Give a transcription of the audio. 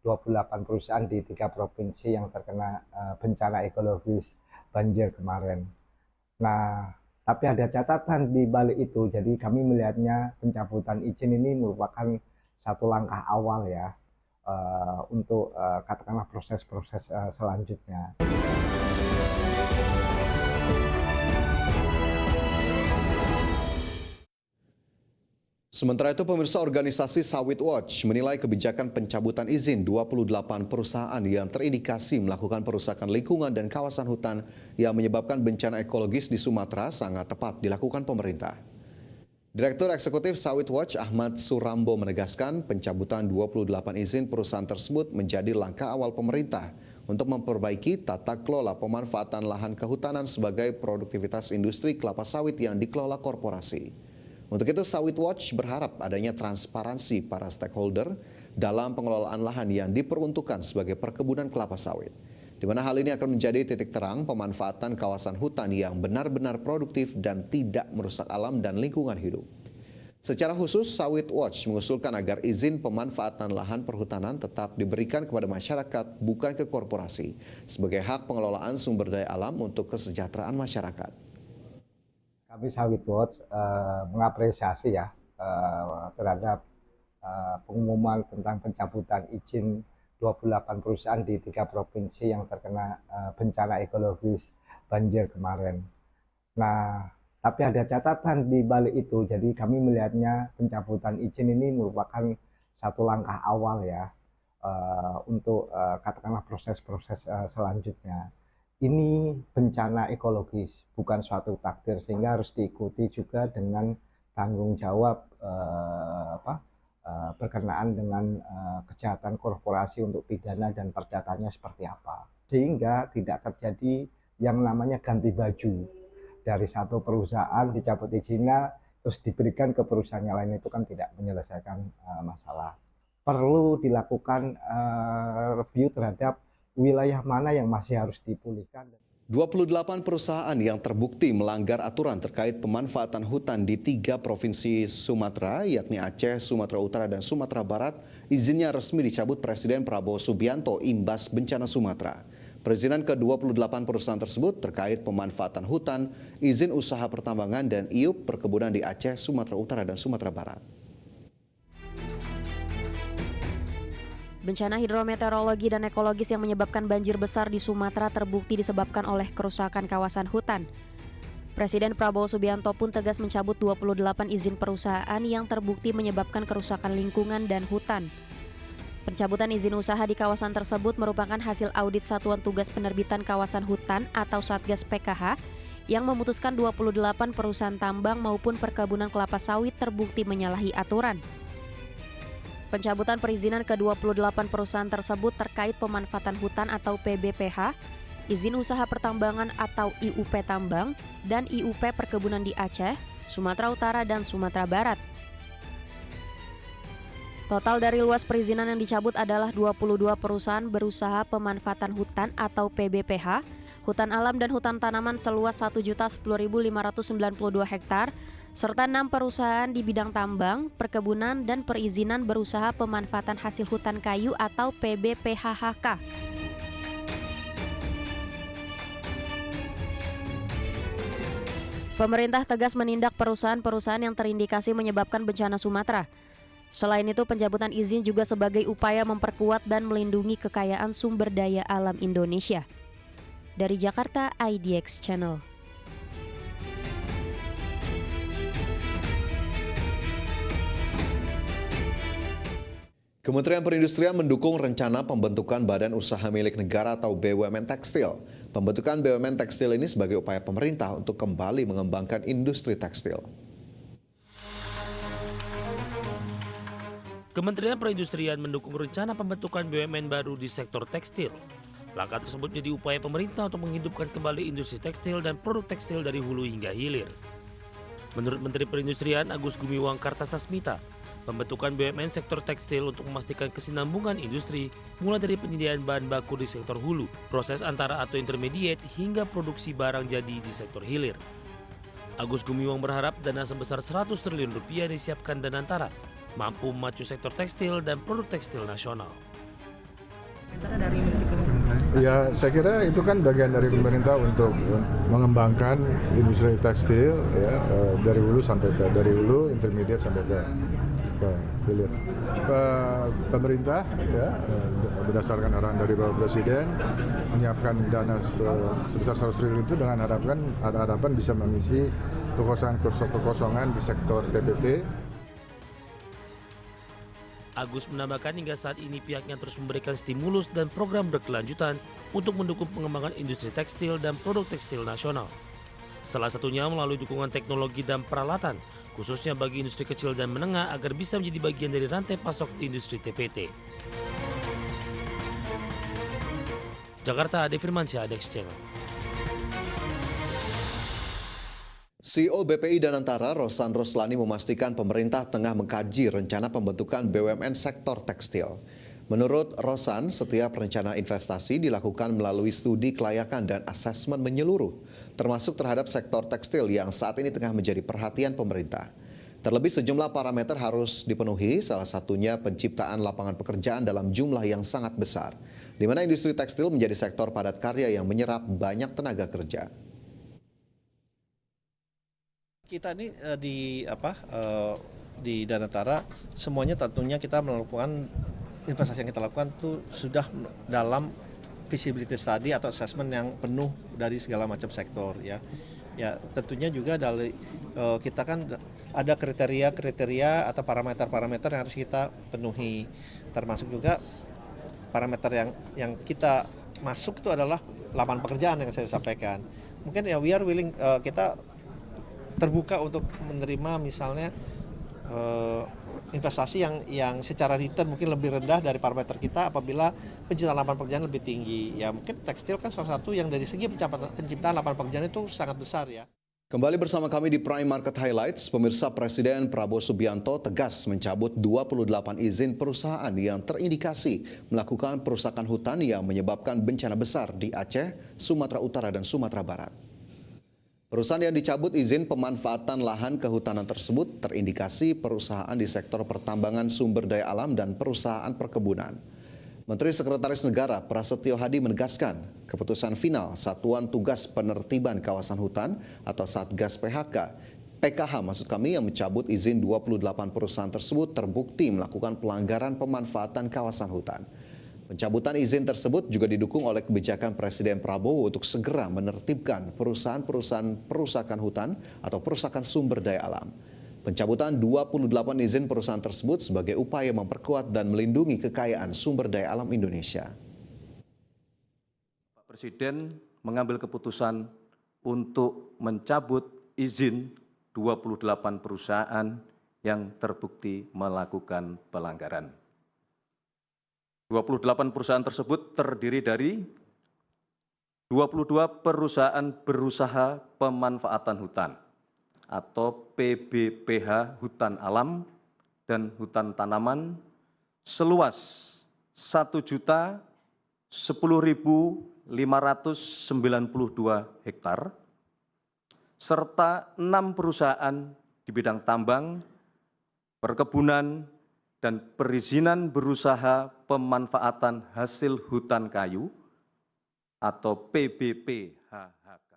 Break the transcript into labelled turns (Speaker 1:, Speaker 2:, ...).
Speaker 1: 28 perusahaan di 3 provinsi yang terkena bencana ekologis banjir kemarin. Nah, tapi ada catatan di balik itu. Jadi kami melihatnya pencabutan izin ini merupakan satu langkah awal ya untuk katakanlah proses-proses selanjutnya.
Speaker 2: Sementara itu, pemirsa, organisasi Sawit Watch menilai kebijakan pencabutan izin 28 perusahaan yang terindikasi melakukan perusakan lingkungan dan kawasan hutan yang menyebabkan bencana ekologis di Sumatera sangat tepat dilakukan pemerintah. Direktur Eksekutif Sawit Watch Ahmad Surambo menegaskan pencabutan 28 izin perusahaan tersebut menjadi langkah awal pemerintah untuk memperbaiki tata kelola pemanfaatan lahan kehutanan sebagai produktivitas industri kelapa sawit yang dikelola korporasi. Untuk itu, Sawit Watch berharap adanya transparansi para stakeholder dalam pengelolaan lahan yang diperuntukkan sebagai perkebunan kelapa sawit, di mana hal ini akan menjadi titik terang pemanfaatan kawasan hutan yang benar-benar produktif dan tidak merusak alam dan lingkungan hidup. Secara khusus, Sawit Watch mengusulkan agar izin pemanfaatan lahan perhutanan tetap diberikan kepada masyarakat, bukan ke korporasi, sebagai hak pengelolaan sumber daya alam untuk kesejahteraan masyarakat.
Speaker 1: Kami Sawit Watch mengapresiasi ya terhadap pengumuman tentang pencabutan izin 28 perusahaan di 3 provinsi yang terkena bencana ekologis banjir kemarin. Nah, tapi ada catatan di balik itu. Jadi kami melihatnya pencabutan izin ini merupakan satu langkah awal ya untuk katakanlah proses-proses selanjutnya. Ini bencana ekologis, bukan suatu takdir, sehingga harus diikuti juga dengan tanggung jawab berkenaan dengan kejahatan korporasi untuk pidana dan perdatanya seperti apa. Sehingga tidak terjadi yang namanya ganti baju. Dari satu perusahaan dicabut izinnya, terus diberikan ke perusahaan yang lain, itu kan tidak menyelesaikan masalah. Perlu dilakukan review terhadap wilayah mana yang masih harus dipulihkan.
Speaker 2: 28 perusahaan yang terbukti melanggar aturan terkait pemanfaatan hutan di 3 provinsi Sumatera, yakni Aceh, Sumatera Utara, dan Sumatera Barat, izinnya resmi dicabut Presiden Prabowo Subianto imbas bencana Sumatera. Perizinan ke-28 perusahaan tersebut terkait pemanfaatan hutan, izin usaha pertambangan, dan IUP perkebunan di Aceh, Sumatera Utara, dan Sumatera Barat.
Speaker 3: Bencana hidrometeorologi dan ekologis yang menyebabkan banjir besar di Sumatera terbukti disebabkan oleh kerusakan kawasan hutan. Presiden Prabowo Subianto pun tegas mencabut 28 izin perusahaan yang terbukti menyebabkan kerusakan lingkungan dan hutan. Pencabutan izin usaha di kawasan tersebut merupakan hasil audit Satuan Tugas Penerbitan Kawasan Hutan atau Satgas PKH yang memutuskan 28 perusahaan tambang maupun perkebunan kelapa sawit terbukti menyalahi aturan. Pencabutan perizinan ke-28 perusahaan tersebut terkait pemanfaatan hutan atau PBPH, izin usaha pertambangan atau IUP tambang, dan IUP perkebunan di Aceh, Sumatera Utara, dan Sumatera Barat. Total dari luas perizinan yang dicabut adalah 22 perusahaan berusaha pemanfaatan hutan atau PBPH, hutan alam dan hutan tanaman seluas 1.010.592 hektar, serta 6 perusahaan di bidang tambang, perkebunan, dan perizinan berusaha pemanfaatan hasil hutan kayu atau PBPHHK. Pemerintah tegas menindak perusahaan-perusahaan yang terindikasi menyebabkan bencana Sumatera. Selain itu, pencabutan izin juga sebagai upaya memperkuat dan melindungi kekayaan sumber daya alam Indonesia. Dari Jakarta, IDX Channel.
Speaker 2: Kementerian Perindustrian mendukung rencana pembentukan Badan Usaha Milik Negara atau BUMN Tekstil. Pembentukan BUMN Tekstil ini sebagai upaya pemerintah untuk kembali mengembangkan industri tekstil.
Speaker 4: Kementerian Perindustrian mendukung rencana pembentukan BUMN baru di sektor tekstil. Langkah tersebut jadi upaya pemerintah untuk menghidupkan kembali industri tekstil dan produk tekstil dari hulu hingga hilir. Menurut Menteri Perindustrian Agus Gumiwang Kartasasmita, pembentukan BUMN sektor tekstil untuk memastikan kesinambungan industri mulai dari penyediaan bahan baku di sektor hulu, proses antara atau intermediate hingga produksi barang jadi di sektor hilir. Agus Gumiwang berharap dana sebesar 100 triliun rupiah disiapkan Danantara mampu memacu sektor tekstil dan produk tekstil nasional.
Speaker 5: Ya, saya kira itu kan bagian dari pemerintah untuk mengembangkan industri tekstil ya, dari hulu sampai ke intermediate sampai ke hilir. Pemerintah ya, berdasarkan arahan dari Bapak Presiden menyiapkan dana sebesar 100 triliun itu dengan harapan bisa mengisi kekosongan di sektor TPT.
Speaker 4: Agus menambahkan hingga saat ini pihaknya terus memberikan stimulus dan program berkelanjutan untuk mendukung pengembangan industri tekstil dan produk tekstil nasional. Salah satunya melalui dukungan teknologi dan peralatan, khususnya bagi industri kecil dan menengah agar bisa menjadi bagian dari rantai pasok di industri TPT. Jakarta, Ade Firmansyah, Dex Channel.
Speaker 2: CEO BPI Danantara, Rosan Roslani memastikan pemerintah tengah mengkaji rencana pembentukan BUMN sektor tekstil. Menurut Rosan, setiap rencana investasi dilakukan melalui studi kelayakan dan asesmen menyeluruh, termasuk terhadap sektor tekstil yang saat ini tengah menjadi perhatian pemerintah. Terlebih sejumlah parameter harus dipenuhi, salah satunya penciptaan lapangan pekerjaan dalam jumlah yang sangat besar, di mana industri tekstil menjadi sektor padat karya yang menyerap banyak tenaga kerja.
Speaker 6: Kita ini di Danantara semuanya tentunya kita melakukan investasi yang kita lakukan itu sudah dalam feasibility study atau assessment yang penuh dari segala macam sektor ya. Ya tentunya juga dari kita kan ada kriteria atau parameter-parameter yang harus kita penuhi, termasuk juga parameter yang kita masuk itu adalah lapangan pekerjaan yang saya sampaikan. Mungkin ya we are willing, kita terbuka untuk menerima misalnya investasi yang secara return mungkin lebih rendah dari parameter kita apabila penciptaan lapangan pekerjaan lebih tinggi. Ya mungkin tekstil kan salah satu yang dari segi penciptaan lapangan pekerjaan itu sangat besar ya.
Speaker 2: Kembali bersama kami di Prime Market Highlights, pemirsa. Presiden Prabowo Subianto tegas mencabut 28 izin perusahaan yang terindikasi melakukan perusakan hutan yang menyebabkan bencana besar di Aceh, Sumatera Utara, dan Sumatera Barat. Perusahaan yang dicabut izin pemanfaatan lahan kehutanan tersebut terindikasi perusahaan di sektor pertambangan sumber daya alam dan perusahaan perkebunan. Menteri Sekretaris Negara Prasetyo Hadi menegaskan keputusan final Satuan Tugas Penertiban Kawasan Hutan atau Satgas PKH maksud kami yang mencabut izin 28 perusahaan tersebut terbukti melakukan pelanggaran pemanfaatan kawasan hutan. Pencabutan izin tersebut juga didukung oleh kebijakan Presiden Prabowo untuk segera menertibkan perusahaan-perusahaan perusakan hutan atau perusakan sumber daya alam. Pencabutan 28 izin perusahaan tersebut sebagai upaya memperkuat dan melindungi kekayaan sumber daya alam Indonesia.
Speaker 7: Pak Presiden mengambil keputusan untuk mencabut izin 28 perusahaan yang terbukti melakukan pelanggaran. 28 perusahaan tersebut terdiri dari 22 perusahaan berusaha pemanfaatan hutan atau PBPH hutan alam dan hutan tanaman seluas 1.010.592 hektar serta 6 perusahaan di bidang tambang, perkebunan, dan perizinan berusaha pemanfaatan hasil hutan kayu atau PBPHHK.